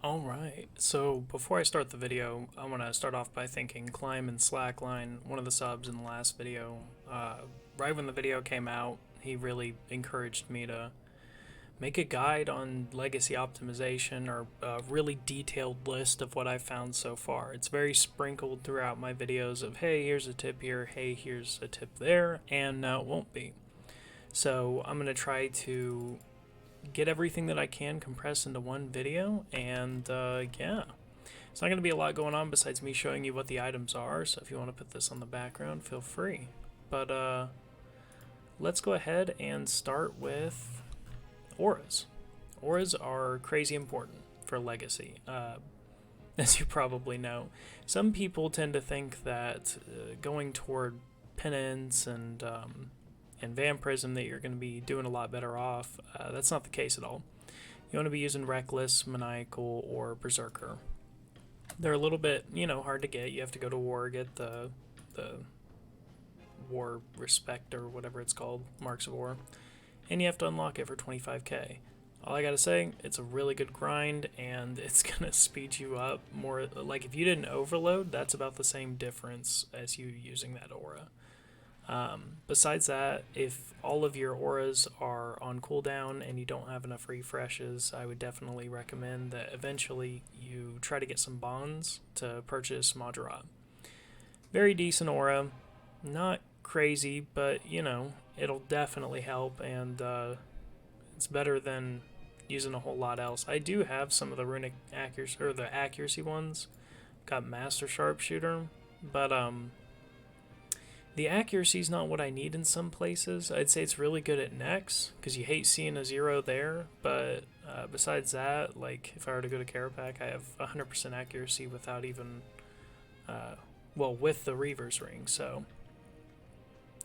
Alright, so before I start the video, I want to start off by thanking Climb and Slackline, one of the subs in the last video. Right when the video came out, he really encouraged me to make a guide on legacy optimization or a really detailed list of what I've found so far. It's very sprinkled throughout my videos of, hey, here's a tip here, hey, here's a tip there, and now it won't be. So I'm going to try to get everything that I can compressed into one video, and yeah. It's not going to be a lot going on besides me showing you what the items are, so if you want to put this on the background, feel free. But let's go ahead and start with auras. Auras are crazy important for legacy, as you probably know. Some people tend to think that going toward penance and vampirism that you're going to be doing a lot better off. That's not the case at all. You want to be using Reckless, Maniacal, or Berserker. They're a little bit, hard to get. You have to go to war, get the War Respect or whatever it's called, Marks of War, and you have to unlock it for 25k. All I gotta say, it's a really good grind, and it's gonna speed you up more. Like, if you didn't overload, that's about the same difference as you using that aura. Besides that, if all of your auras are on cooldown and you don't have enough refreshes, I would definitely recommend that eventually you try to get some bonds to purchase Majorat. Very decent aura, not crazy, but it'll definitely help, and it's better than using a whole lot else. I do have some of the runic accuracy, or the accuracy ones. Got Master Sharpshooter, but the accuracy is not what I need in some places. I'd say it's really good at Nex, because you hate seeing a 0 there, but besides that, like, if I were to go to Carapac, I have 100% accuracy without even, with the Reaver's Ring, so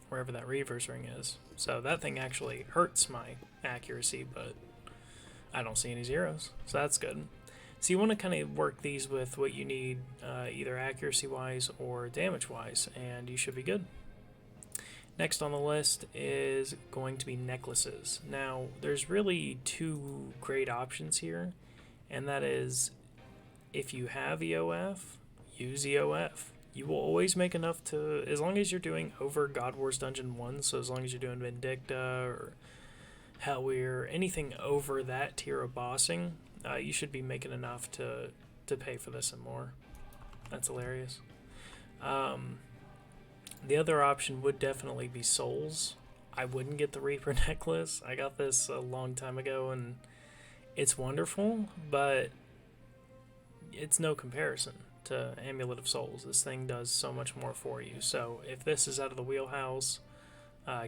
wherever that Reaver's Ring is. So that thing actually hurts my accuracy, but I don't see any zeros, so that's good. So you want to kind of work these with what you need, either accuracy-wise or damage-wise, and you should be good. Next on the list is going to be necklaces. Now, there's really two great options here, and that is, if you have EOF, use EOF. You will always make enough to, as long as you're doing over God Wars Dungeon 1, so as long as you're doing Vindicta or Hellweir, anything over that tier of bossing, you should be making enough to pay for this and more. That's hilarious. The other option would definitely be souls. I wouldn't get the Reaper necklace. I got this a long time ago, and it's wonderful, but it's no comparison to Amulet of Souls. This thing does so much more for you. So if this is out of the wheelhouse,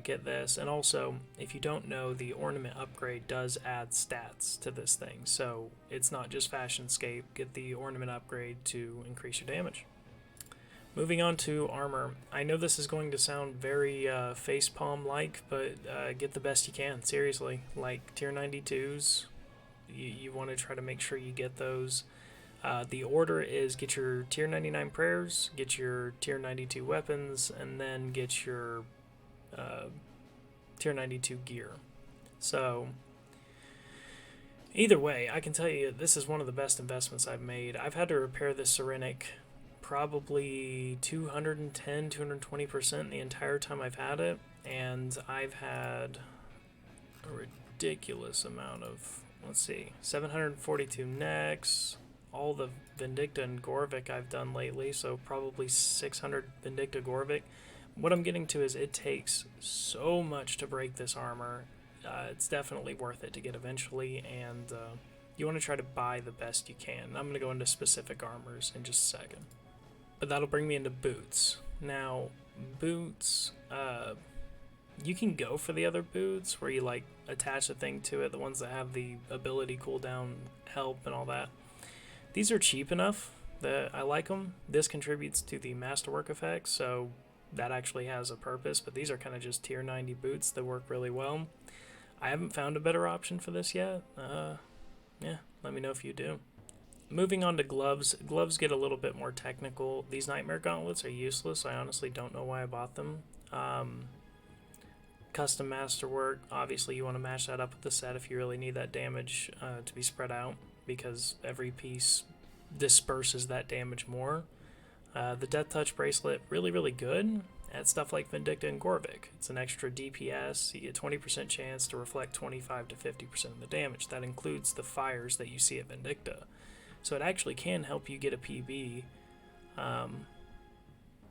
get this. And also, if you don't know, the ornament upgrade does add stats to this thing, so it's not just Fashionscape. Get the ornament upgrade to increase your damage. Moving on to armor. I know this is going to sound very facepalm-like, but get the best you can, seriously. Like, tier 92s, you want to try to make sure you get those. The order is get your tier 99 prayers, get your tier 92 weapons, and then get your tier 92 gear. So either way, I can tell you this is one of the best investments I've made. I've had to repair this Serenic probably 210-220% the entire time I've had it, and I've had a ridiculous amount of, let's see, 742 necks, all the Vindicta and Gorvik I've done lately, so probably 600 Vindicta Gorvik. What I'm getting to is it takes so much to break this armor. It's definitely worth it to get eventually, and you want to try to buy the best you can. I'm going to go into specific armors in just a second. But that'll bring me into boots. Now, boots, you can go for the other boots where you like attach a thing to it, the ones that have the ability cooldown help and all that. These are cheap enough that I like them. This contributes to the masterwork effect, so that actually has a purpose, but these are kind of just tier 90 boots that work really well. I haven't found a better option for this yet. Yeah, let me know if you do. Moving on to gloves. Gloves get a little bit more technical. These Nightmare Gauntlets are useless. I honestly don't know why I bought them. Custom Masterwork. Obviously, you want to match that up with the set if you really need that damage to be spread out. because every piece disperses that damage more. The Death Touch bracelet, really good at stuff like Vindicta and Gorvik. It's an extra DPS. You get 20% chance to reflect 25 to 50% of the damage. That includes the fires that you see at Vindicta. So it actually can help you get a PB,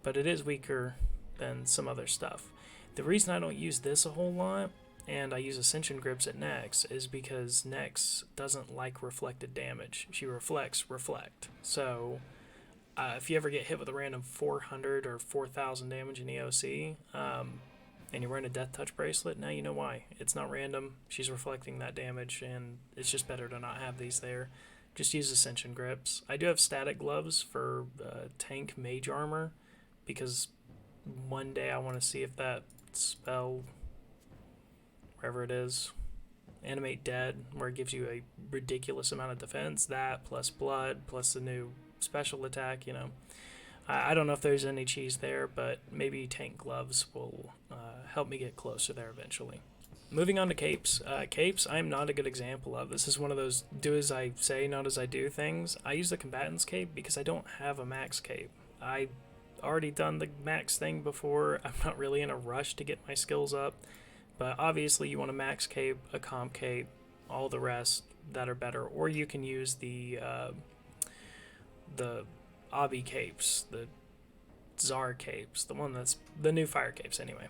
but it is weaker than some other stuff. The reason I don't use this a whole lot, and I use Ascension Grips at Nex, is because Nex doesn't like reflected damage. She reflects reflect. So if you ever get hit with a random 400 or 4,000 damage in EOC, and you're wearing a Death Touch bracelet, now you know why. It's not random. She's reflecting that damage, and it's just better to not have these there. Just use Ascension Grips. I do have static gloves for tank mage armor, because one day I want to see if that spell, wherever it is, Animate Dead, where it gives you a ridiculous amount of defense, that plus blood, plus the new special attack, you know. I don't know if there's any cheese there, but maybe tank gloves will help me get closer there eventually. Moving on to capes. Capes, I'm not a good example of. This is one of those do as I say, not as I do things. I use the combatant's cape because I don't have a max cape. I already done the max thing before. I'm not really in a rush to get my skills up, but obviously you want a max cape, a comp cape, all the rest that are better, or you can use the obby capes, the Czar capes, the one that's the new fire capes anyway.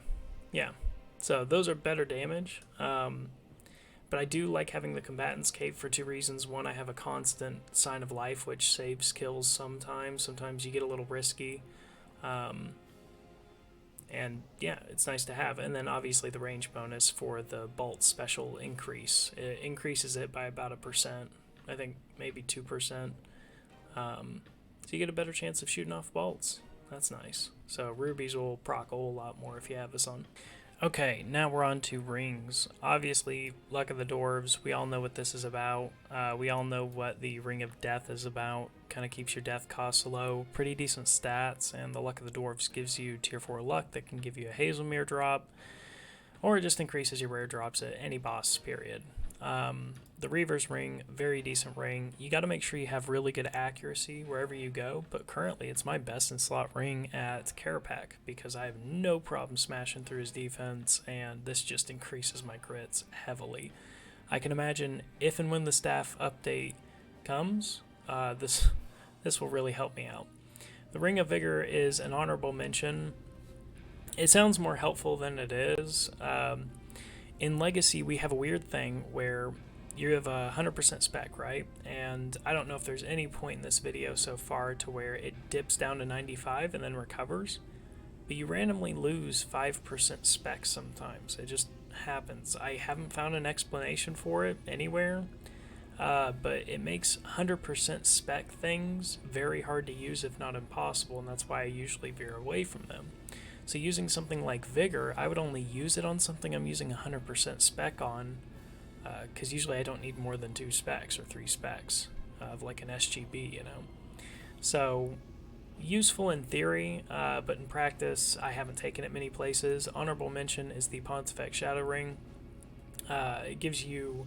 Yeah, so those are better damage, but I do like having the combatant's cape for two reasons. One, I have a constant sign of life, which saves kills sometimes. Sometimes you get a little risky, and yeah, it's nice to have. And then obviously the range bonus for the bolt special increase. It increases it by about 1%, I think maybe 2%. So you get a better chance of shooting off bolts. That's nice. So rubies will proc a whole lot more if you have this on. Okay, now we're on to rings. Obviously, Luck of the Dwarves, we all know what this is about. We all know what the Ring of Death is about. Kind of keeps your death costs low. Pretty decent stats, and the Luck of the Dwarves gives you tier 4 luck that can give you a Hazelmere drop, or it just increases your rare drops at any boss, period. The Reaver's Ring, very decent ring. You got to make sure you have really good accuracy wherever you go, but currently it's my best in slot ring at Carapac because I have no problem smashing through his defense, and this just increases my crits heavily. I can imagine if and when the staff update comes, this will really help me out. The Ring of Vigor is an honorable mention. It sounds more helpful than it is. In Legacy, we have a weird thing where you have a 100% spec, right? And I don't know if there's any point in this video so far to where it dips down to 95 and then recovers, but you randomly lose 5% spec sometimes. It just happens. I haven't found an explanation for it anywhere, but it makes 100% spec things very hard to use, if not impossible, and that's why I usually veer away from them. So using something like Vigor, I would only use it on something I'm using 100% spec on, because usually I don't need more than 2 specs or 3 specs of like an SGB, you know. So useful in theory, but in practice I haven't taken it many places. Honorable mention is the Pontifex Shadow Ring. It gives you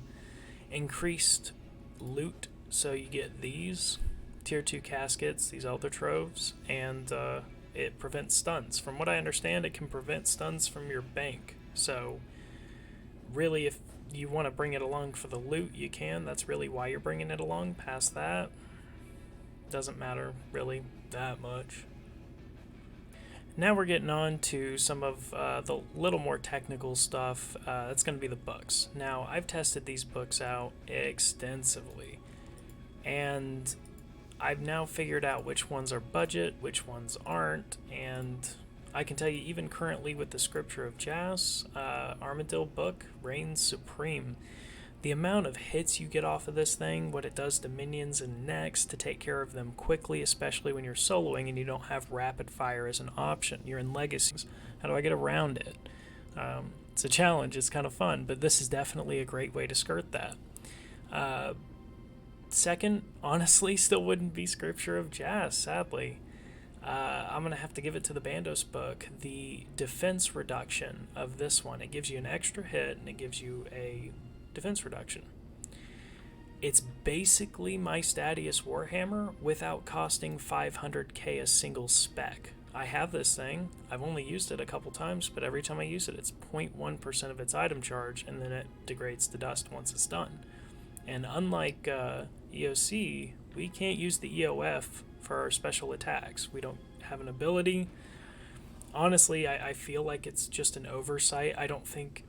increased loot, so you get these tier 2 caskets, these Elder Troves, and it prevents stuns. From what I understand, it can prevent stuns from your bank. So really, if you want to bring it along for the loot, you can. That's really why you're bringing it along. Past that, doesn't matter really that much. Now we're getting on to some of the little more technical stuff. That's going to be the books. Now, I've tested these books out extensively, and I've now figured out which ones are budget, which ones aren't, and I can tell you, even currently with the Scripture of Jas, Armadil book reigns supreme. The amount of hits you get off of this thing, what it does to minions and next to take care of them quickly, especially when you're soloing and you don't have rapid fire as an option. You're in Legacies. How do I get around it? It's a challenge. It's kind of fun, but this is definitely a great way to skirt that. Second, honestly, still wouldn't be Scripture of Jas, sadly. I'm going to have to give it to the Bandos book. The defense reduction of this one, it gives you an extra hit and it gives you a defense reduction. It's basically my Stadius Warhammer without costing 500k a single spec. I have this thing, I've only used it a couple times, but every time I use it, it's 0.1% of its item charge, and then it degrades to dust once it's done. And unlike EOC, we can't use the EOF for our special attacks. We don't have an ability. Honestly, I feel like it's just an oversight. I don't think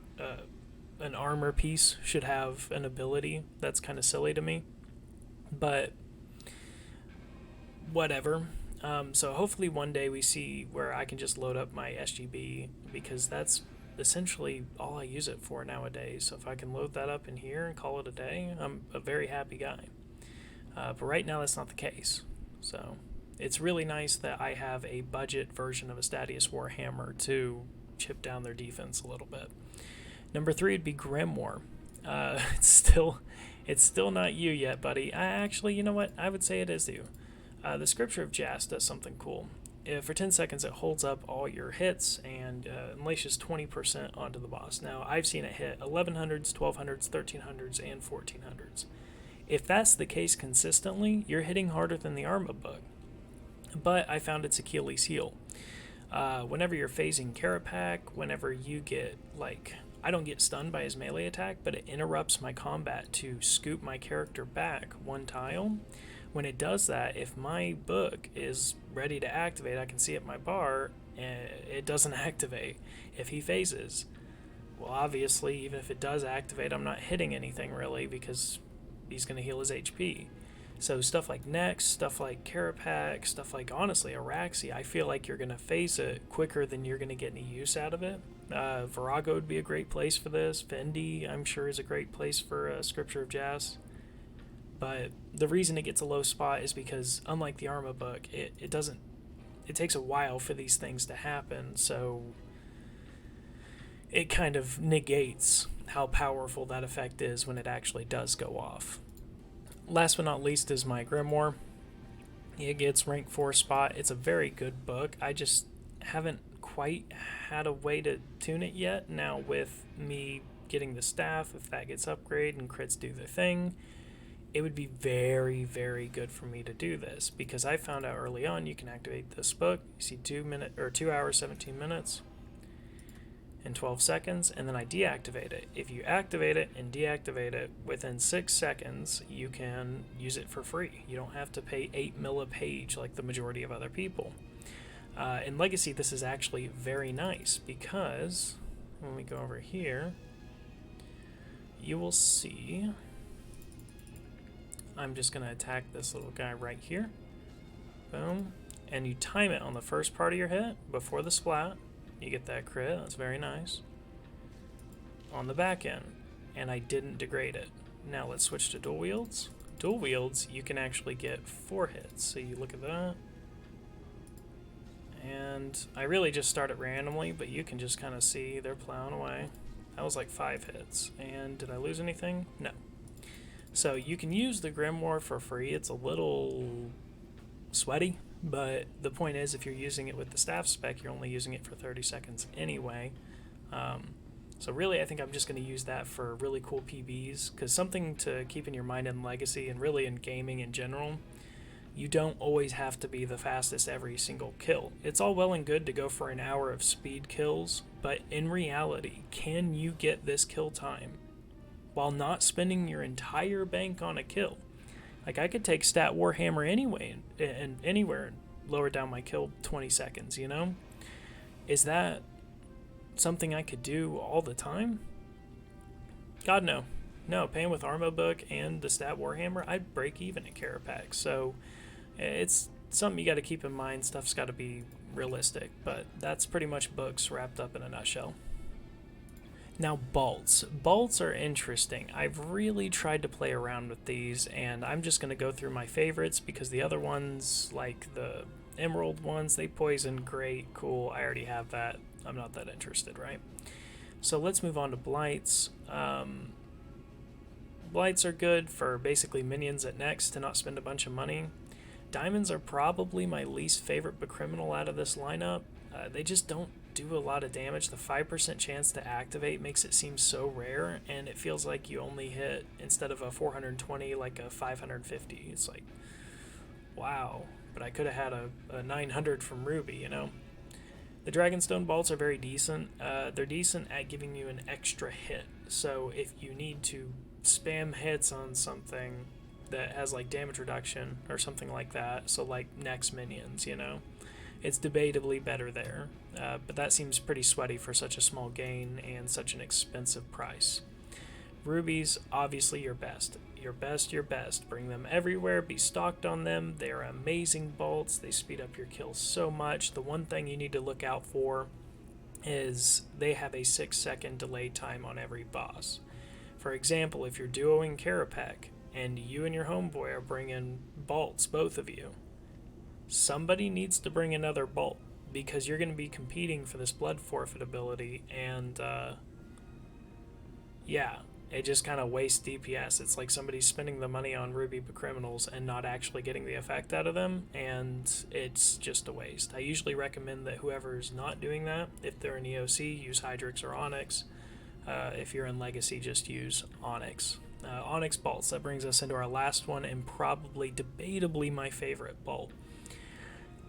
an armor piece should have an ability. That's kind of silly to me. But whatever. So hopefully one day we see where I can just load up my SGB, because that's essentially all I use it for nowadays. So if I can load that up in here and call it a day, I'm a very happy guy. But right now that's not the case. So it's really nice that I have a budget version of a Stadius Warhammer to chip down their defense a little bit. Number 3 would be Grimoire. It's still not you yet, buddy. Actually, you know what? I would say it is you. The Scripture of Jas does something cool. For 10 seconds, it holds up all your hits and unleashes 20% onto the boss. Now, I've seen it hit 1100s, 1200s, 1300s, and 1400s. If that's the case consistently, you're hitting harder than the Arma book. But I found its Achilles heel. Whenever you're phasing Carapac, whenever you get, I don't get stunned by his melee attack, but it interrupts my combat to scoop my character back one tile. When it does that, if my book is ready to activate, I can see at my bar, it doesn't activate. If he phases, well, obviously, even if it does activate, I'm not hitting anything really, because he's going to heal his HP. So stuff like Nex, stuff like Carapac, stuff like, honestly, Araxi, I feel like you're going to phase it quicker than you're going to get any use out of it. Virago would be a great place for this. Fendi, I'm sure, is a great place for Scripture of Jas. But the reason it gets a low spot is because, unlike the Arma book, it takes a while for these things to happen, so it kind of negates how powerful that effect is when it actually does go off. Last but not least is my Grimoire. It gets rank 4 spot. It's a very good book. I just haven't quite had a way to tune it yet. Now with me getting the staff, if that gets upgraded and crits do their thing, it would be very, very good for me to do this, because I found out early on you can activate this book. You see 2 hours, 17 minutes, and 12 seconds, and then I deactivate it. If you activate it and deactivate it within 6 seconds, you can use it for free. You don't have to pay 8 mil a page like the majority of other people. In Legacy, this is actually very nice, because when we go over here, you will see, I'm just going to attack this little guy right here. Boom. And you time it on the first part of your hit before the splat. You get that crit. That's very nice. On the back end. And I didn't degrade it. Now let's switch to dual wields. Dual wields, you can actually get 4 hits. So you look at that. And I really just start it randomly, but you can just kind of see they're plowing away. That was like 5 hits. And did I lose anything? No. So you can use the Grimoire for free. It's a little sweaty, but the point is, if you're using it with the staff spec, you're only using it for 30 seconds anyway. So really, I think I'm just going to use that for really cool PBs, because something to keep in your mind in Legacy and really in gaming in general, you don't always have to be the fastest every single kill. It's all well and good to go for an hour of speed kills, but in reality, can you get this kill time while not spending your entire bank on a kill? Like, I could take Stat Warhammer anyway and anywhere and lower down my kill 20 seconds, you know? Is that something I could do all the time? God, no. No, paying with Arma book and the Stat Warhammer, I'd break even at Carapac. So it's something you got to keep in mind. Stuff's got to be realistic, but that's pretty much books wrapped up in a nutshell. Now, bolts. Bolts are interesting. I've really tried to play around with these, and I'm just going to go through my favorites, because the other ones, like the emerald ones, they poison. Great, cool, I already have that. I'm not that interested, right? So let's move on to blights. Blights are good for basically minions at next to not spend a bunch of money. Diamonds are probably my least favorite but criminal out of this lineup. They just don't do a lot of damage. The 5% chance to activate makes it seem so rare, and it feels like you only hit, instead of a 420, like a 550. It's like, wow. But I could have had a 900 from Ruby, you know? The Dragonstone bolts are very decent. They're decent at giving you an extra hit. So if you need to spam hits on something that has like damage reduction or something like that, so like next minions, you know, it's debatably better there. But that seems pretty sweaty for such a small gain and such an expensive price. Rubies, obviously your best. Your best. Bring them everywhere, be stocked on them. They're amazing bolts. They speed up your kills so much. The one thing you need to look out for is they have a 6-second delay time on every boss. For example, if you're duoing Carapac and you and your homeboy are bringing bolts, both of you, somebody needs to bring another bolt, because you're going to be competing for this blood forfeit ability, and yeah, it just kind of wastes DPS. It's like somebody's spending the money on Ruby criminals and not actually getting the effect out of them, and it's just a waste. I usually recommend that whoever's not doing that, if they're in EOC, use Hydrix or Onyx. If you're in Legacy, just use Onyx. Onyx bolts, that brings us into our last one, and probably debatably my favorite bolt.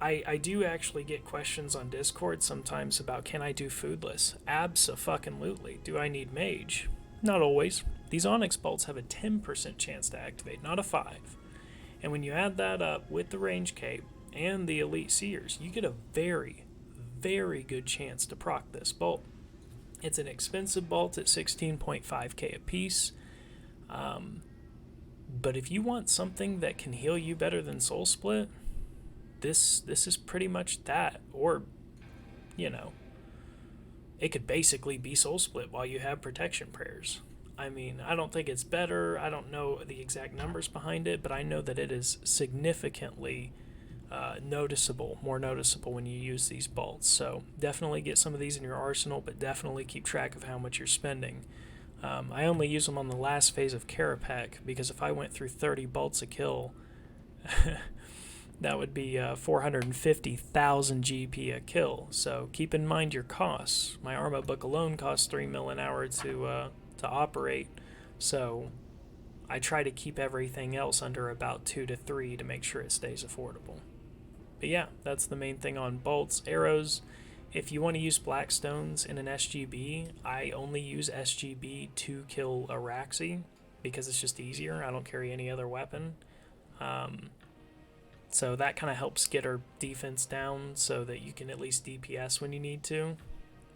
I do actually get questions on Discord sometimes about, can I do foodless? Abso-fucking-lutely. Do I need mage? Not always. These Onyx bolts have a 10% chance to activate, not a 5. And when you add that up with the range cape and the elite seers, you get a very, very good chance to proc this bolt. It's an expensive bolt at 16.5k a piece. But if you want something that can heal you better than Soul Split, this is pretty much that. Or, you know, it could basically be Soul Split while you have Protection Prayers. I mean, I don't think it's better. I don't know the exact numbers behind it, but I know that it is significantly more noticeable when you use these bolts. So definitely get some of these in your arsenal, but definitely keep track of how much you're spending. I only use them on the last phase of Carapac, because if I went through 30 bolts a kill, that would be 450,000 GP a kill. So keep in mind your costs. My Arma book alone costs 3 mil an hour to operate, so I try to keep everything else under about 2 to 3 to make sure it stays affordable. But yeah, that's the main thing on bolts. Arrows, if you want to use Blackstones in an SGB, I only use SGB to kill Araxi, because it's just easier. I don't carry any other weapon. So that kind of helps get her defense down so that you can at least DPS when you need to.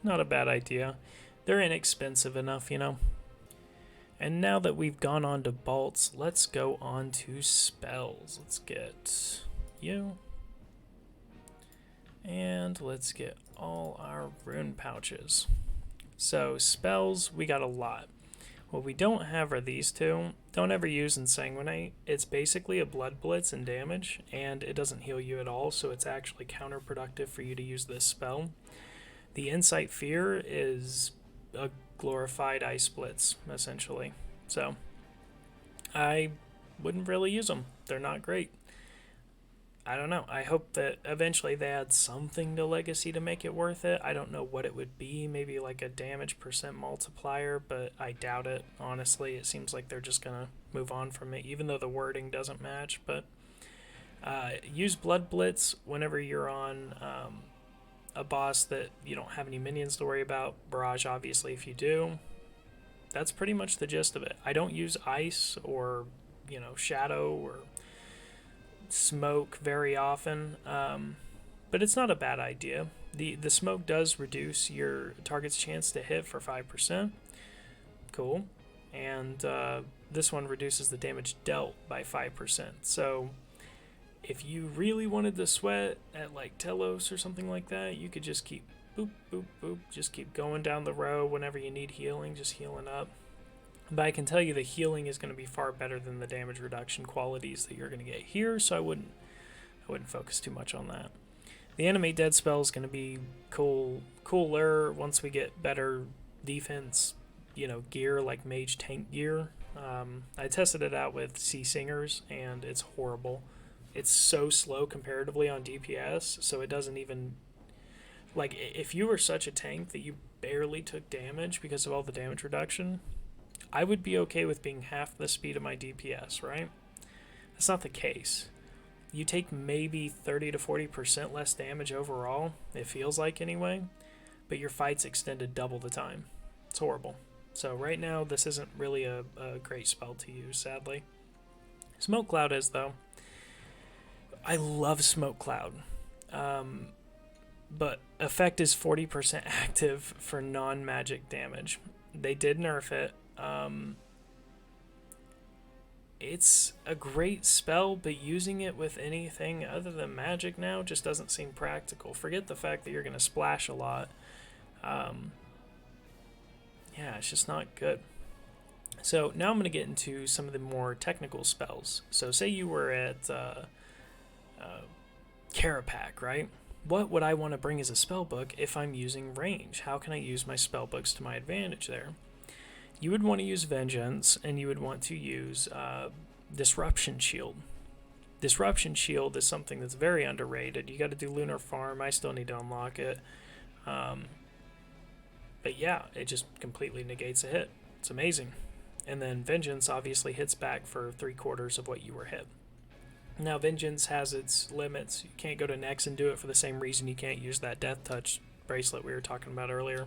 Not a bad idea. They're inexpensive enough, you know. And now that we've gone on to bolts, let's go on to spells. Let's get you. And let's get all our rune pouches. So spells, we got a lot. What we don't have are these two. Don't ever use Insanguinate. It's basically a blood blitz and damage, and it doesn't heal you at all, so it's actually counterproductive for you to use this spell. The Insight Fear is a glorified Ice Blitz, essentially. So I wouldn't really use them. They're not great. I don't know. I hope that eventually they add something to Legacy to make it worth it. I don't know what it would be. Maybe like a damage % multiplier, but I doubt it. Honestly, it seems like they're just going to move on from it, even though the wording doesn't match. But use Blood Blitz whenever you're on a boss that you don't have any minions to worry about. Barrage, obviously, if you do. That's pretty much the gist of it. I don't use Ice or, you know, Shadow or Smoke very often, but it's not a bad idea. The smoke does reduce your target's chance to hit for 5%. Cool. And this one reduces the damage dealt by 5%. So if you really wanted to sweat at like Telos or something like that, you could just keep boop, boop, boop, just keep going down the row whenever you need healing, just healing up. But I can tell you the healing is going to be far better than the damage reduction qualities that you're going to get here, so I wouldn't focus too much on that. The enemy dead spell is going to be cooler once we get better defense, you know, gear like mage tank gear. I tested it out with Sea Singers, and it's horrible. It's so slow comparatively on DPS, so it doesn't even... Like, if you were such a tank that you barely took damage because of all the damage reduction, I would be okay with being half the speed of my DPS, right? That's not the case. You take maybe 30 to 40% less damage overall, it feels like anyway, but your fights extended double the time. It's horrible. So right now, this isn't really a great spell to use, sadly. Smoke Cloud is, though. I love Smoke Cloud. But effect is 40% active for non-magic damage. They did nerf it. It's a great spell, but using it with anything other than magic now just doesn't seem practical. Forget the fact that you're going to splash a lot. Yeah, it's just not good. So now I'm going to get into some of the more technical spells. So say you were at Carapac, right? What would I want to bring as a spellbook if I'm using range? How can I use my spellbooks to my advantage there? You would want to use Vengeance, and you would want to use Disruption Shield. Disruption Shield is something that's very underrated. You got to do Lunar Farm. I still need to unlock it. But yeah, it just completely negates a hit. It's amazing. And then Vengeance obviously hits back for 3/4 of what you were hit. Now, Vengeance has its limits. You can't go to Nex and do it for the same reason you can't use that Death Touch bracelet we were talking about earlier.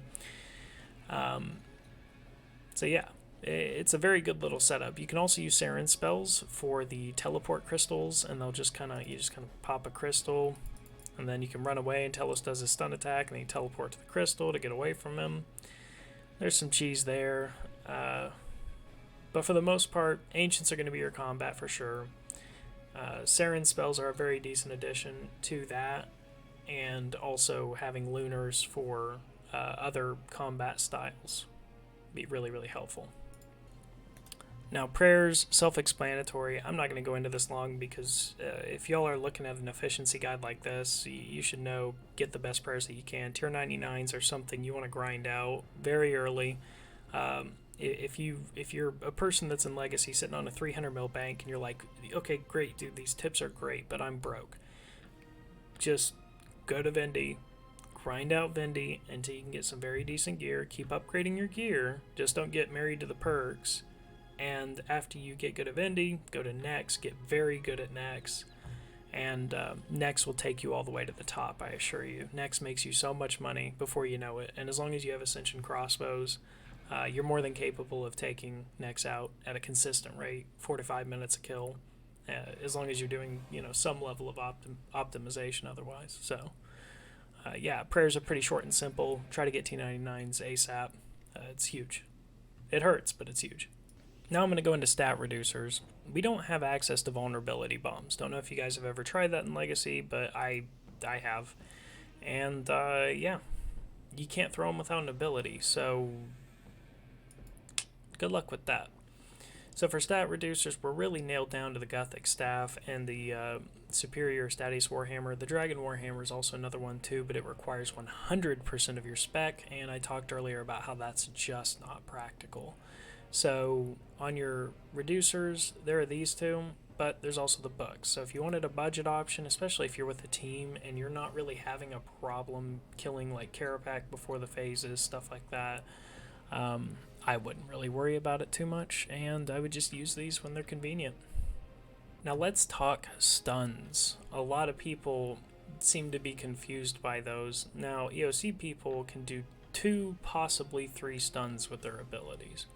So yeah, it's a very good little setup. You can also use Saren spells for the teleport crystals, and they'll just you just kind of pop a crystal, and then you can run away and Telos does a stun attack, and then you teleport to the crystal to get away from him. There's some cheese there. But for the most part, Ancients are going to be your combat for sure. Saren spells are a very decent addition to that, and also having Lunars for other combat styles be really, really helpful. Now, prayers, self-explanatory. I'm not going to go into this long because if y'all are looking at an efficiency guide like this, you should know, get the best prayers that you can. Tier 99s are something you want to grind out very early. If you're a person that's in Legacy sitting on a 300 mil bank and you're like, okay, great, dude, these tips are great, but I'm broke. Just go to Vendi, grind out Vendi until you can get some very decent gear. Keep upgrading your gear. Just don't get married to the perks. And after you get good at Vendi, go to Nex, get very good at Nex. And Nex will take you all the way to the top, I assure you. Nex makes you so much money before you know it. And as long as you have Ascension crossbows, you're more than capable of taking Nex out at a consistent rate, 4 to 5 minutes a kill, as long as you're doing some level of optimization otherwise. So yeah, prayers are pretty short and simple. Try to get T99s ASAP. It's huge. It hurts, but it's huge. Now I'm going to go into stat reducers. We don't have access to vulnerability bombs. Don't know if you guys have ever tried that in Legacy, but I have. And yeah, you can't throw them without an ability, so good luck with that. So for stat reducers, we're really nailed down to the Gothic Staff and the Superior Statius Warhammer. The Dragon Warhammer is also another one too, but it requires 100% of your spec, and I talked earlier about how that's just not practical. So on your reducers, there are these two, but there's also the books. So if you wanted a budget option, especially if you're with a team and you're not really having a problem killing like Carapac before the phases, stuff like that, I wouldn't really worry about it too much, and I would just use these when they're convenient. Now let's talk stuns. A lot of people seem to be confused by those. Now EOC people can do 2, possibly 3 stuns with their abilities.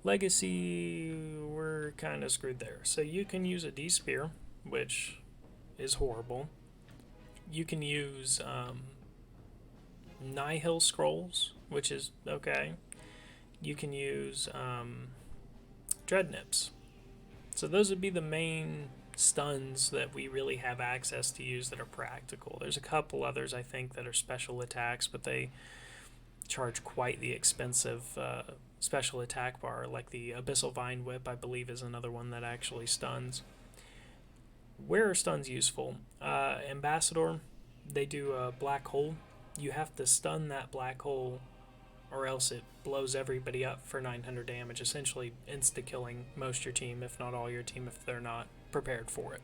Legacy, we're kind of screwed there. So you can use a D-Spear, which is horrible. You can use Nihil Scrolls, which is okay. You can use Dread Nips. So those would be the main stuns that we really have access to use that are practical. There's a couple others, I think, that are special attacks, but they charge quite the expensive special attack bar, like the Abyssal Vine Whip, I believe, is another one that actually stuns. Where are stuns useful? Ambassador, they do a black hole. You have to stun that black hole or else it blows everybody up for 900 damage, essentially insta-killing most your team, if not all your team, if they're not prepared for it.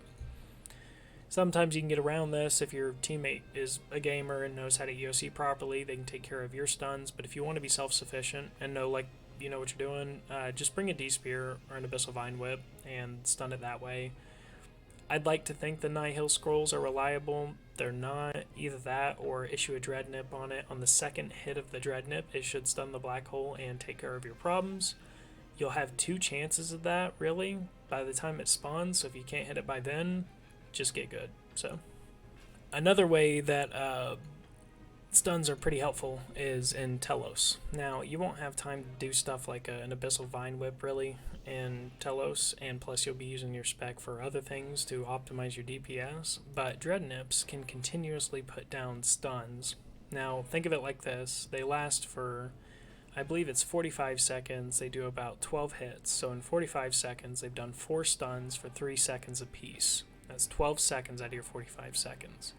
Sometimes you can get around this if your teammate is a gamer and knows how to EOC properly. They can take care of your stuns. But if you want to be self-sufficient and know, like, you know what you're doing, just bring a D-Spear or an Abyssal Vine Whip and stun it that way. I'd like to think the Nihil scrolls are reliable. They're not. Either that or issue a Dread Nip on it. On the second hit of the Dread Nip, it should stun the black hole and take care of your problems. You'll have 2 chances of that, really, by the time it spawns. So if you can't hit it by then, just get good. So another way that stuns are pretty helpful is in Telos. Now, you won't have time to do stuff like an Abyssal Vine Whip, really, in Telos, and plus you'll be using your spec for other things to optimize your DPS, but Dread Nips can continuously put down stuns. Now, think of it like this. They last for, I believe it's 45 seconds. They do about 12 hits, so in 45 seconds, they've done 4 stuns for 3 seconds apiece. That's 12 seconds out of your 45 seconds.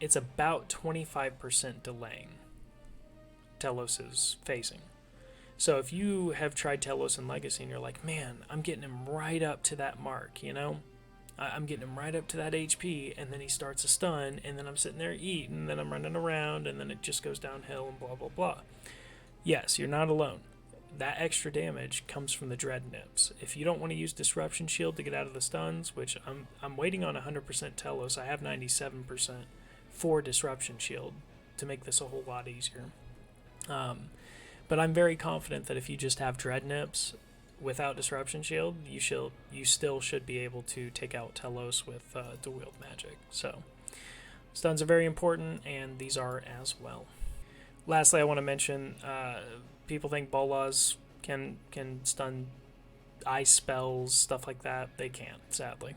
It's about 25% delaying Telos' phasing. So if you have tried Telos and Legacy and you're like, man, I'm getting him right up to that mark, you know? I'm getting him right up to that HP, and then he starts a stun, and then I'm sitting there eating, and then I'm running around, and then it just goes downhill and blah, blah, blah. Yes, you're not alone. That extra damage comes from the Dread Nips. If you don't want to use Disruption Shield to get out of the stuns, which I'm waiting on 100% Telos, I have 97% for Disruption Shield to make this a whole lot easier. But I'm very confident that if you just have Dread Nips without Disruption Shield, you still should be able to take out Telos with dual wield magic. So stuns are very important, and these are as well. Lastly, I want to mention people think Bolas can stun ice spells, stuff like that. They can't, sadly.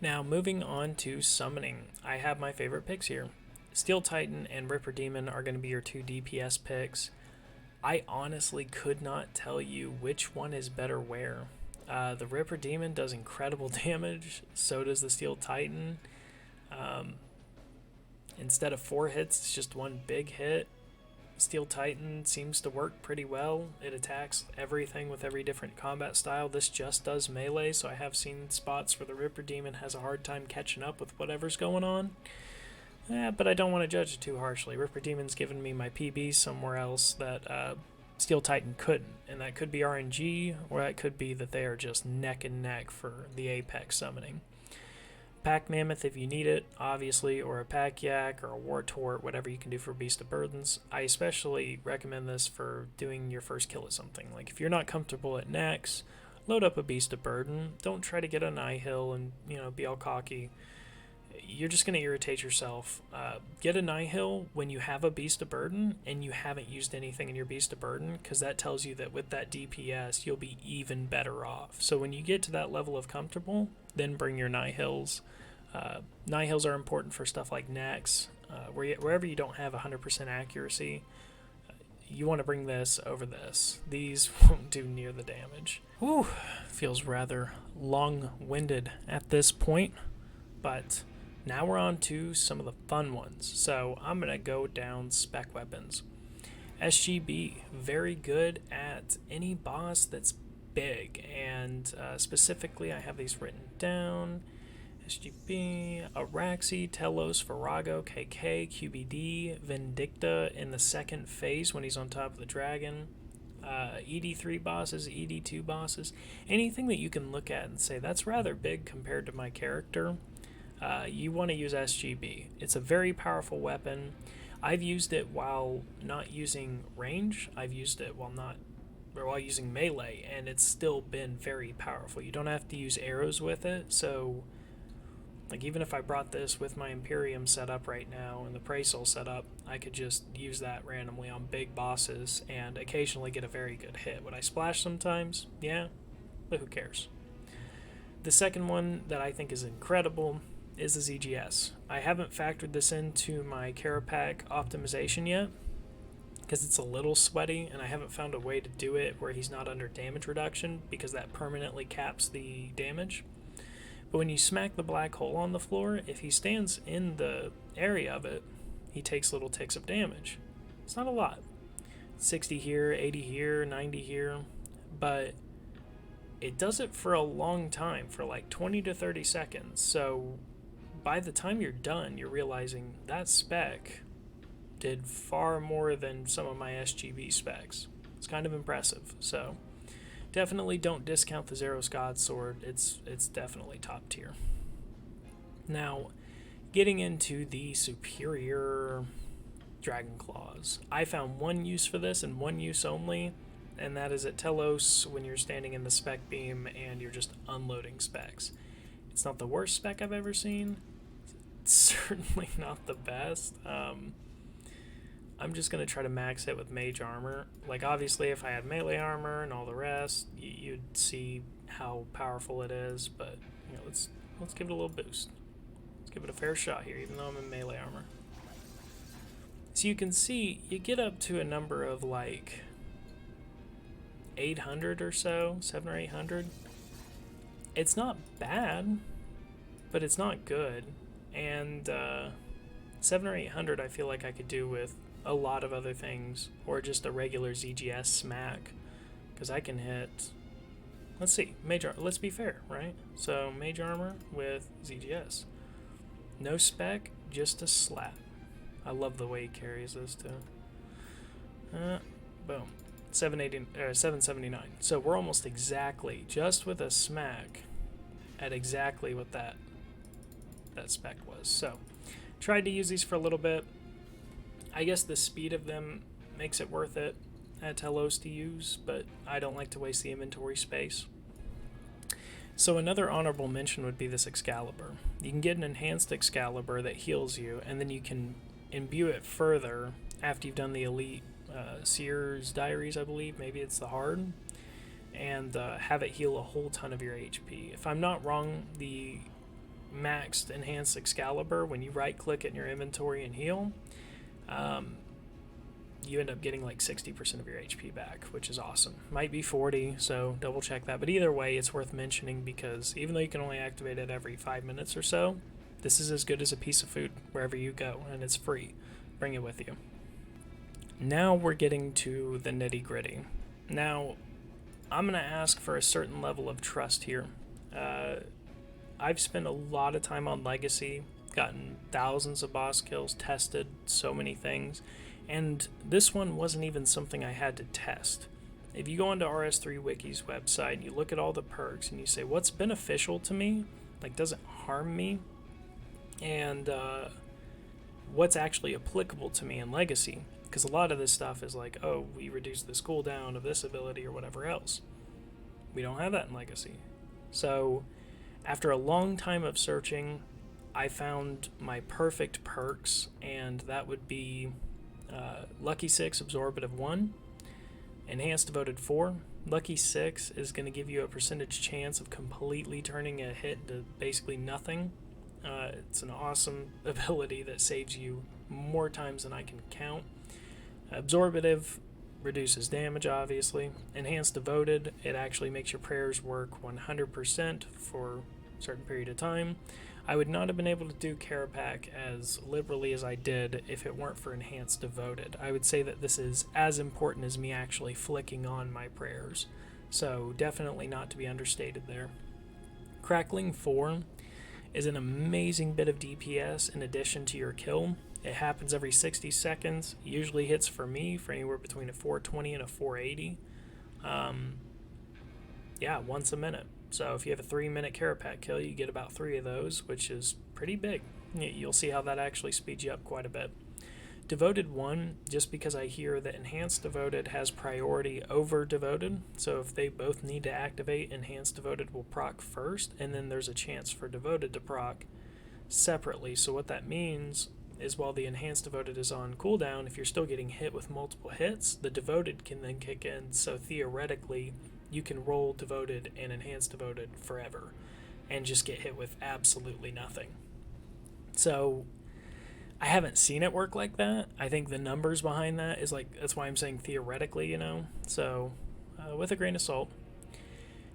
Now, moving on to summoning, I have my favorite picks here. Steel Titan and Ripper Demon are going to be your 2 DPS picks. I honestly could not tell you which one is better where. The Ripper Demon does incredible damage, so does the Steel Titan. Instead of 4 hits, it's just 1 big hit. Steel Titan seems to work pretty well. It attacks everything with every different combat style. This just does melee, so I have seen spots where the Ripper Demon has a hard time catching up with whatever's going on. But I don't want to judge it too harshly. Ripper Demon's given me my PB somewhere else that Steel Titan couldn't, and that could be RNG, or that could be that they are just neck and neck for the Apex summoning. Pack Mammoth if you need it, obviously, or a Pack Yak, or a War Tort, whatever you can do for Beast of Burdens. I especially recommend this for doing your first kill at something. Like, if you're not comfortable at Nex, load up a Beast of Burden. Don't try to get a Nihil and, be all cocky. You're just going to irritate yourself. Get a Nihil when you have a Beast of Burden and you haven't used anything in your Beast of Burden, because that tells you that with that DPS, you'll be even better off. So when you get to that level of comfortable, then bring your Nihils. Nihils are important for stuff like Nex. Wherever you don't have 100% accuracy, you want to bring this over this. These won't do near the damage. Whew, feels rather long-winded at this point, but now we're on to some of the fun ones. So I'm going to go down spec weapons. SGB, very good at any boss that's big, and specifically I have these written down. SGB, Araxi, Telos, Virago, KK, QBD, Vindicta in the second phase when he's on top of the dragon, ED3 bosses, ED2 bosses, anything that you can look at and say, that's rather big compared to my character, you want to use SGB. It's a very powerful weapon. I've used it while not using range. I've used it while using melee, and it's still been very powerful. You don't have to use arrows with it, so like even if I brought this with my Imperium set up right now and the Prey Soul set up, I could just use that randomly on big bosses and occasionally get a very good hit. Would I splash sometimes? Yeah, but who cares? The second one that I think is incredible is the ZGS. I haven't factored this into my Carapac optimization yet because it's a little sweaty, and I haven't found a way to do it where he's not under damage reduction, because that permanently caps the damage. But when you smack the black hole on the floor, if he stands in the area of it, he takes little ticks of damage. It's not a lot. 60 here, 80 here, 90 here. But it does it for a long time, for like 20 to 30 seconds. So by the time you're done, you're realizing that spec did far more than some of my SGB specs. It's kind of impressive. So definitely don't discount the Zero Scott sword. It's definitely top tier. Now, getting into the superior Dragon Claws. I found one use for this and one use only, and that is at Telos when you're standing in the spec beam and you're just unloading specs. It's not the worst spec I've ever seen. It's certainly not the best. I'm just going to try to max it with mage armor. Like, obviously, if I had melee armor and all the rest, you'd see how powerful it is, but, you know, let's give it a little boost. Let's give it a fair shot here, even though I'm in melee armor. So you can see, you get up to a number of, like, 800 or so, 700 or 800. It's not bad, but it's not good. And 700 or 800 I feel like I could do with a lot of other things, or just a regular ZGS smack, because I can hit, let's see, mage armor, let's be fair, right? So mage armor with ZGS. No spec, just a slap. I love the way he carries this too. Boom. 779. So we're almost exactly, just with a smack, at exactly what that spec was. So tried to use these for a little bit. I guess the speed of them makes it worth it at Telos to use, but I don't like to waste the inventory space. So another honorable mention would be this Excalibur. You can get an enhanced Excalibur that heals you, and then you can imbue it further after you've done the Elite Seer's Diaries, I believe. Maybe it's the hard. And have it heal a whole ton of your HP. If I'm not wrong, the maxed enhanced Excalibur, when you right click it in your inventory and heal, you end up getting like 60% of your HP back, which is awesome. Might be 40, so double check that. But either way, it's worth mentioning because even though you can only activate it every 5 minutes or so, this is as good as a piece of food wherever you go, and it's free. Bring it with you. Now we're getting to the nitty gritty. Now, I'm going to ask for a certain level of trust here. I've spent a lot of time on Legacy, gotten thousands of boss kills, tested so many things, and this one wasn't even something I had to test. If you go onto RS3 Wiki's website and you look at all the perks and you say, what's beneficial to me, like does it harm me, and what's actually applicable to me in Legacy, because a lot of this stuff is like, oh, we reduce this cooldown of this ability or whatever else. We don't have that in Legacy. So after a long time of searching, I found my perfect perks, and that would be Lucky 6 Absorbative 1, Enhanced Devoted 4. Lucky 6 is going to give you a percentage chance of completely turning a hit to basically nothing. It's an awesome ability that saves you more times than I can count. Absorbative reduces damage, obviously. Enhanced Devoted, it actually makes your prayers work 100% for a certain period of time. I would not have been able to do Carapac as liberally as I did if it weren't for Enhanced Devoted. I would say that this is as important as me actually flicking on my prayers. So definitely not to be understated there. Crackling 4 is an amazing bit of DPS in addition to your kill. It happens every 60 seconds. Usually hits for me for anywhere between a 420 and a 480. Yeah, once a minute. So if you have a 3-minute Carapac kill, you get about 3 of those, which is pretty big. You'll see how that actually speeds you up quite a bit. Devoted 1, just because I hear that Enhanced Devoted has priority over Devoted, so if they both need to activate, Enhanced Devoted will proc first, and then there's a chance for Devoted to proc separately. So what that means is while the Enhanced Devoted is on cooldown, if you're still getting hit with multiple hits, the Devoted can then kick in, so theoretically you can roll Devoted and Enhanced Devoted forever and just get hit with absolutely nothing. So I haven't seen it work like that. I think the numbers behind that is like, that's why I'm saying theoretically, you know, so with a grain of salt.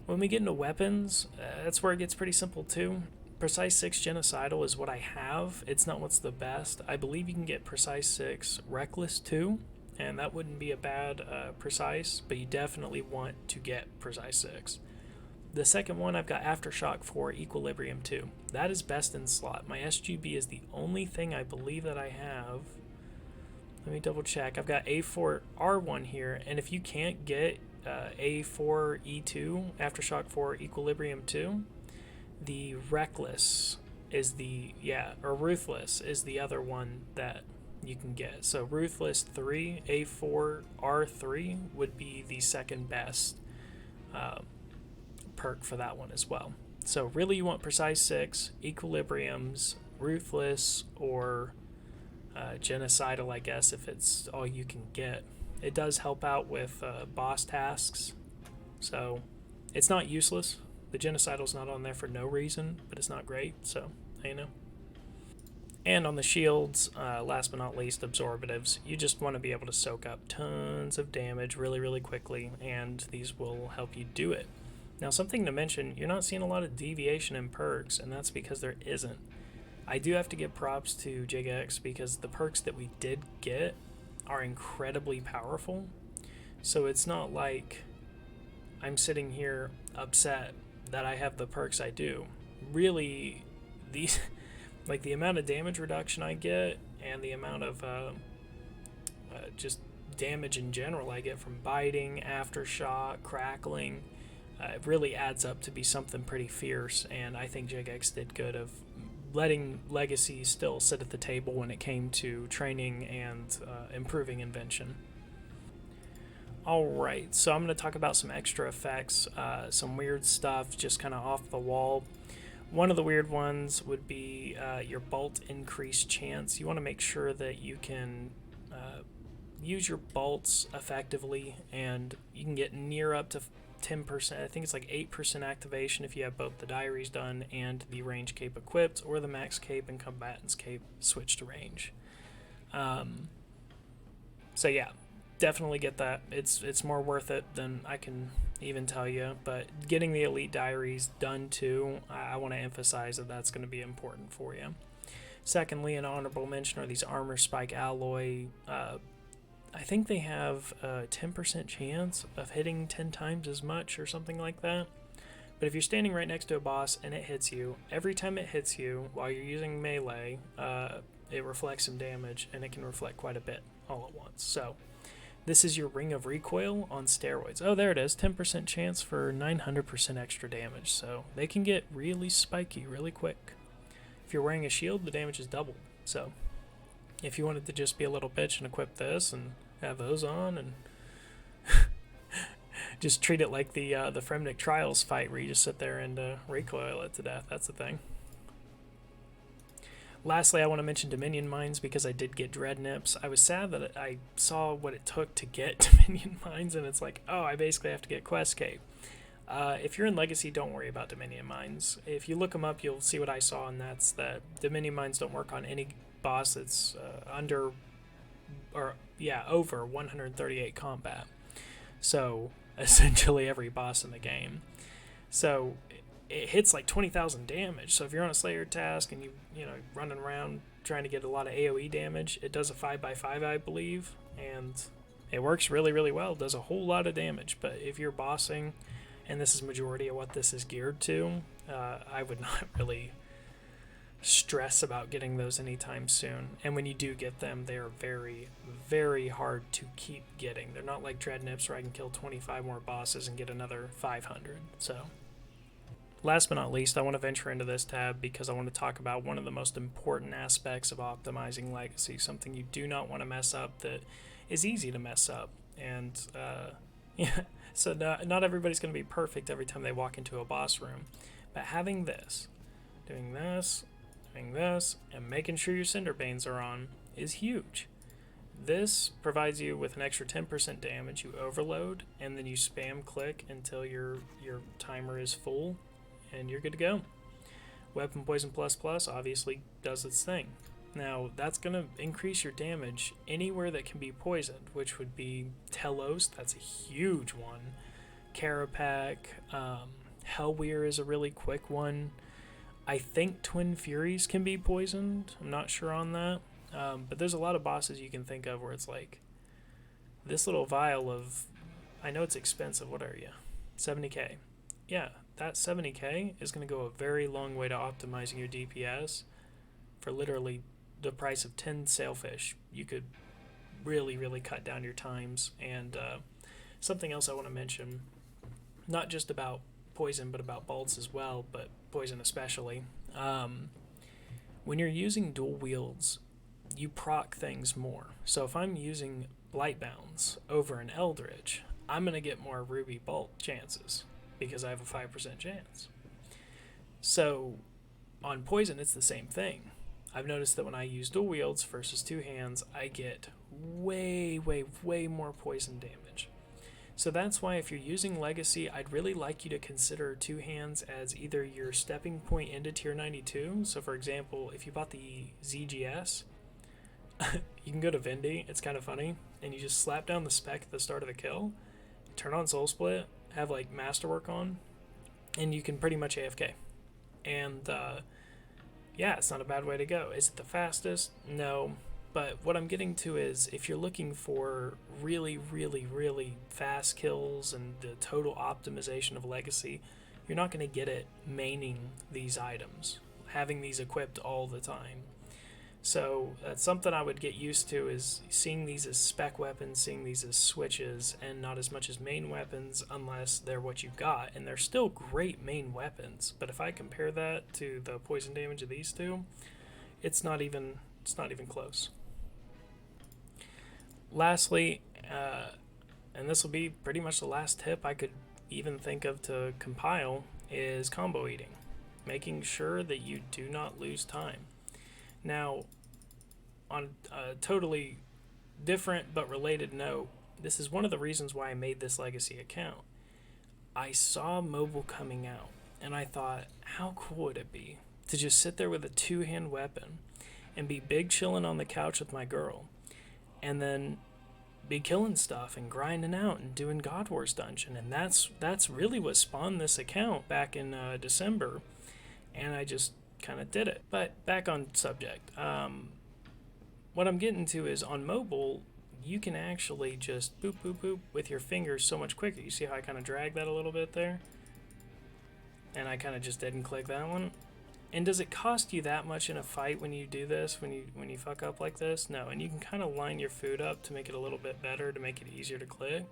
When we get into weapons, that's where it gets pretty simple too. Precise 6 Genocidal is what I have. It's not what's the best. I believe you can get Precise 6 Reckless too, and that wouldn't be a bad Precise, but you definitely want to get Precise 6. The second one, I've got Aftershock 4 Equilibrium 2. That is best in slot. My SGB is the only thing I believe that I have. Let me double check. I've got A4R1 here, and if you can't get A4E2, Aftershock 4 Equilibrium 2, the Reckless is or Ruthless is the other one that you can get. So Ruthless 3, A4R3 would be the second best perk for that one as well. So really you want Precise 6, Equilibriums, Ruthless, or Genocidal, I guess, if it's all you can get. It does help out with boss tasks, so it's not useless. The Genocidal's not on there for no reason, but it's not great, so you know. And on the shields, last but not least, Absorbatives. You just want to be able to soak up tons of damage really, really quickly, and these will help you do it. Now, something to mention, you're not seeing a lot of deviation in perks, and that's because there isn't. I do have to give props to JigX because the perks that we did get are incredibly powerful. So it's not like I'm sitting here upset that I have the perks I do. Really, these, like the amount of damage reduction I get and the amount of just damage in general I get from biting, aftershock, crackling, it really adds up to be something pretty fierce, and I think JigX did good of letting Legacy still sit at the table when it came to training and improving invention. Alright, so I'm going to talk about some extra effects, some weird stuff just kind of off the wall. One of the weird ones would be your bolt increase chance. You want to make sure that you can use your bolts effectively, and you can get near up to 10%, I think it's like 8% activation if you have both the diaries done and the range cape equipped, or the max cape and combatant's cape switch to range. So yeah, definitely get that. It's more worth it than I can even tell you, but getting the elite diaries done too, I want to emphasize that that's going to be important for you. Secondly, an honorable mention are these armor spike alloy. I think they have a 10% chance of hitting 10 times as much or something like that. But if you're standing right next to a boss and it hits you, every time it hits you while you're using melee, it reflects some damage, and it can reflect quite a bit all at once. So this is your Ring of Recoil on steroids. Oh, there it is, 10% chance for 900% extra damage. So they can get really spiky really quick. If you're wearing a shield, the damage is doubled. So if you wanted to just be a little bitch and equip this and have those on and just treat it like the Fremnik Trials fight where you just sit there and recoil it to death. That's the thing. Lastly, I want to mention Dominion Mines because I did get Dread Nips. I was sad that I saw what it took to get Dominion Mines, and it's like, oh, I basically have to get Quest Cape. If you're in Legacy, don't worry about Dominion Mines. If you look them up, you'll see what I saw, and that's that Dominion Mines don't work on any boss that's over 138 combat. So essentially every boss in the game. So it hits like 20,000 damage. So if you're on a Slayer task and you know running around trying to get a lot of AoE damage, it does a 5x5, I believe, and it works really, really well. It does a whole lot of damage. But if you're bossing, and this is majority of what this is geared to, I would not really stress about getting those anytime soon. And when you do get them, they are very, very hard to keep getting. They're not like Dread Nips where I can kill 25 more bosses and get another 500. So last but not least, I want to venture into this tab because I want to talk about one of the most important aspects of optimizing Legacy, something you do not want to mess up that is easy to mess up. And yeah, so not everybody's going to be perfect every time they walk into a boss room, but having this, doing this, and making sure your Cinder Banes are on is huge. This provides you with an extra 10% damage. You overload, and then you spam click until your timer is full, and you're good to go. Weapon Poison Plus Plus obviously does its thing. Now, that's going to increase your damage anywhere that can be poisoned, which would be Telos, that's a huge one. Carapac, Hellweir is a really quick one. I think Twin Furies can be poisoned. I'm not sure on that. But there's a lot of bosses you can think of where it's like, this little vial of, I know it's expensive, what are you? 70k. Yeah, that 70k is going to go a very long way to optimizing your DPS. For literally the price of 10 sailfish, you could really, really cut down your times. And something else I want to mention, not just about poison, but about bolts as well, but poison especially. When you're using dual wields, you proc things more. So if I'm using Blightbounds over an Eldritch, I'm going to get more Ruby Bolt chances because I have a 5% chance. So on poison, it's the same thing. I've noticed that when I use dual wields versus two hands, I get way, way, way more poison damage. So that's why if you're using Legacy, I'd really like you to consider two hands as either your stepping point into tier 92. So for example, if you bought the ZGS, you can go to Vindy, it's kind of funny, and you just slap down the spec at the start of the kill, turn on Soul Split, have like Masterwork on, and you can pretty much AFK. And yeah, it's not a bad way to go. Is it the fastest? No. But what I'm getting to is if you're looking for really, really, really fast kills and the total optimization of Legacy, you're not going to get it maining these items, having these equipped all the time. So that's something I would get used to, is seeing these as spec weapons, seeing these as switches, and not as much as main weapons unless they're what you've got. And they're still great main weapons, but if I compare that to the poison damage of these two, it's not even close. Lastly, and this will be pretty much the last tip I could even think of to compile, is combo eating. Making sure that you do not lose time. Now, on a totally different but related note, this is one of the reasons why I made this Legacy account. I saw mobile coming out, and I thought, how cool would it be to just sit there with a two-hand weapon and be big chilling on the couch with my girl, and then be killing stuff and grinding out and doing God Wars Dungeon. And that's really what spawned this account back in December, and I just kind of did it. But back on subject, what I'm getting to is on mobile, you can actually just boop, boop, boop with your fingers so much quicker. You see how I kind of drag that a little bit there? And I kind of just didn't click that one. And does it cost you that much in a fight when you do this, when you fuck up like this? No, and you can kind of line your food up to make it a little bit better, to make it easier to click.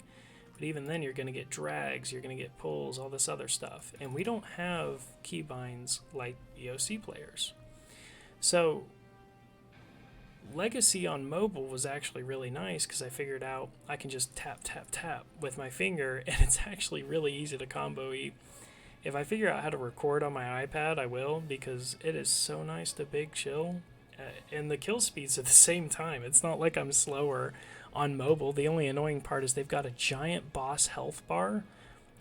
But even then, you're going to get drags, you're going to get pulls, all this other stuff. And we don't have keybinds like EOC players. So Legacy on mobile was actually really nice because I figured out I can just tap, tap, tap with my finger, and it's actually really easy to combo eat. If I figure out how to record on my iPad, I will, because it is so nice to big chill. And the kill speed's at the same time. It's not like I'm slower on mobile. The only annoying part is they've got a giant boss health bar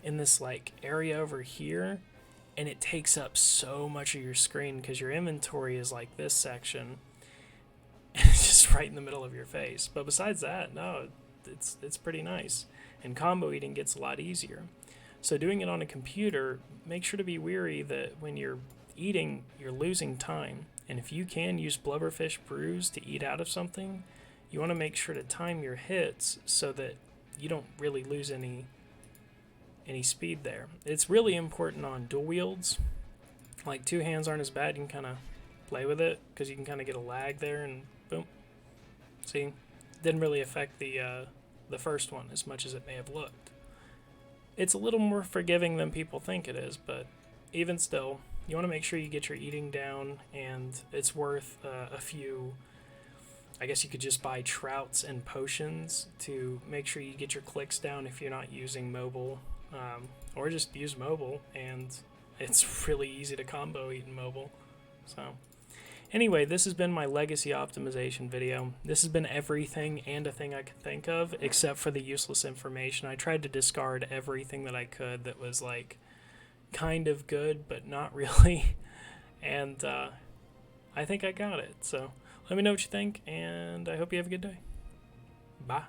in this like area over here, and it takes up so much of your screen because your inventory is like this section, and it's just right in the middle of your face. But besides that, no, it's pretty nice. And combo eating gets a lot easier. So doing it on a computer, make sure to be wary that when you're eating, you're losing time. And if you can use Blubberfish Brews to eat out of something, you want to make sure to time your hits so that you don't really lose any speed there. It's really important on dual wields. Like two hands aren't as bad. You can kind of play with it because you can kind of get a lag there, and boom. See, didn't really affect the first one as much as it may have looked. It's a little more forgiving than people think it is, but even still, you want to make sure you get your eating down, and it's worth a few. I guess you could just buy trouts and potions to make sure you get your clicks down if you're not using mobile, or just use mobile, and it's really easy to combo eat in mobile. So anyway, this has been my Legacy optimization video. This has been everything and a thing I could think of, except for the useless information. I tried to discard everything that I could that was like kind of good, but not really. And I think I got it. So let me know what you think, and I hope you have a good day. Bye.